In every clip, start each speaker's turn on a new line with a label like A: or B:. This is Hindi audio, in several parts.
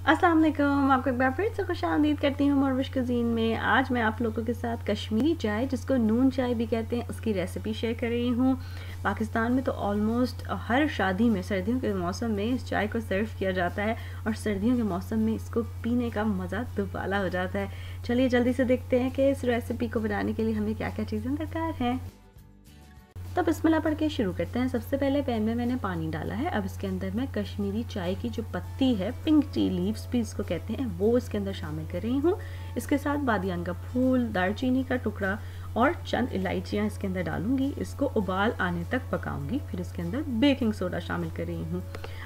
A: अस्सलाम वालेकुम, आपको एक बार फिर से खुशामदीद करती हूँ मोरविश कुज़ीन में। आज मैं आप लोगों के साथ कश्मीरी चाय, जिसको नून चाय भी कहते हैं, उसकी रेसिपी शेयर कर रही हूँ। पाकिस्तान में तो ऑलमोस्ट हर शादी में सर्दियों के मौसम में इस चाय को सर्व किया जाता है और सर्दियों के मौसम में इसको पीने का मज़ा दुबाला हो जाता है। चलिए जल्दी से देखते हैं कि इस रेसिपी को बनाने के लिए हमें क्या क्या चीज़ें दरकार हैं। तो बिस्मिल्लाह पढ़ के शुरू करते हैं। सबसे पहले पैन में मैंने पानी डाला है। अब इसके अंदर मैं कश्मीरी चाय की जो पत्ती है, पिंक टी लीव्स भी इसको कहते हैं, वो इसके अंदर शामिल कर रही हूँ। इसके साथ बादियान का फूल, दालचीनी का टुकड़ा और चंद इलायचियाँ इसके अंदर डालूंगी। इसको उबाल आने तक पकाऊंगी। फिर इसके अंदर बेकिंग सोडा शामिल कर रही हूँ।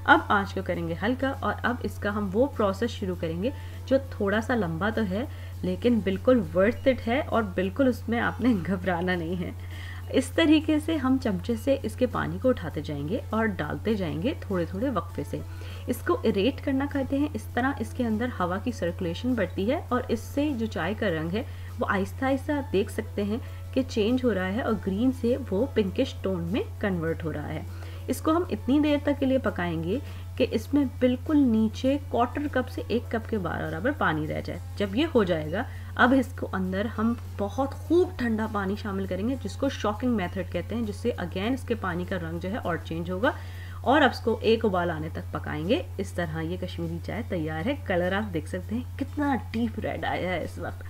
A: अब आँच को करेंगे हल्का और अब इसका हम वो प्रोसेस शुरू करेंगे जो थोड़ा सा लंबा तो है लेकिन बिल्कुल वर्थ इट है और बिल्कुल उसमें आपने घबराना नहीं है। इस तरीके से हम चमचे से इसके पानी को उठाते जाएंगे और डालते जाएंगे थोड़े थोड़े वक्फे से। इसको इरेट करना कहते हैं। इस तरह इसके अंदर हवा की सर्कुलेशन बढ़ती है और इससे जो चाय का रंग है वो आहिस्ता आहिस्ता आप देख सकते हैं कि चेंज हो रहा है और ग्रीन से वो पिंकिश टोन में कन्वर्ट हो रहा है। इसको हम इतनी देर तक के लिए पकाएंगे कि इसमें बिल्कुल नीचे क्वार्टर कप से 1 कप के बराबर पानी रह जाए। जब ये हो जाएगा, अब इसको अंदर हम बहुत खूब ठंडा पानी शामिल करेंगे, जिसको शॉकिंग मेथड कहते हैं, जिससे अगेन इसके पानी का रंग जो है और चेंज होगा और अब इसको एक उबाल आने तक पकाएंगे। इस तरह ये कश्मीरी चाय तैयार है। कलर आप देख सकते हैं कितना डीप रेड आया है इस वक्त।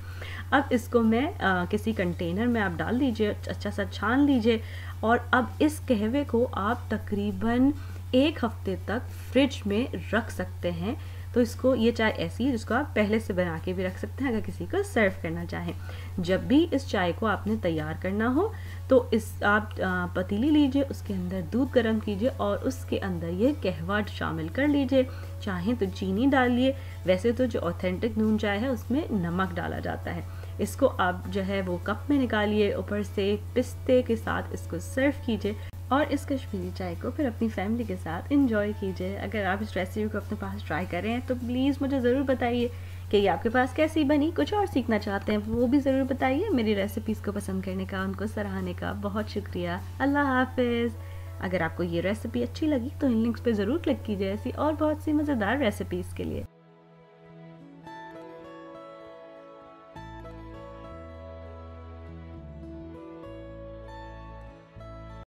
A: अब इसको मैं किसी कंटेनर में आप डाल दीजिए, अच्छा सा छान लीजिए और अब इस कहवे को आप तकरीबन 1 हफ्ते तक फ्रिज में रख सकते हैं। तो इसको ये चाय ऐसी है जिसको आप पहले से बना के भी रख सकते हैं अगर किसी को सर्व करना चाहें। जब भी इस चाय को आपने तैयार करना हो तो इस आप पतीली लीजिए, उसके अंदर दूध गर्म कीजिए और उसके अंदर ये कहवा शामिल कर लीजिए। चाहें तो चीनी डालिए, वैसे तो जो ऑथेंटिक नून चाय है उसमें नमक डाला जाता है। इसको आप जो है वो कप में निकालिए, ऊपर से पिस्ते के साथ इसको सर्व कीजिए और इस कश्मीरी चाय को फिर अपनी फैमिली के साथ एंजॉय कीजिए। अगर आप इस रेसिपी को अपने पास ट्राई कर रहे हैं तो प्लीज़ मुझे ज़रूर बताइए कि ये आपके पास कैसी बनी। कुछ और सीखना चाहते हैं वो भी ज़रूर बताइए। मेरी रेसिपीज़ को पसंद करने का, उनको सराहने का बहुत शुक्रिया। अल्लाह हाफिज़। अगर आपको ये रेसिपी अच्छी लगी तो इन लिंक्स पे ज़रूर क्लिक कीजिए ऐसी और बहुत सी मज़ेदार रेसिपीज़ के लिए।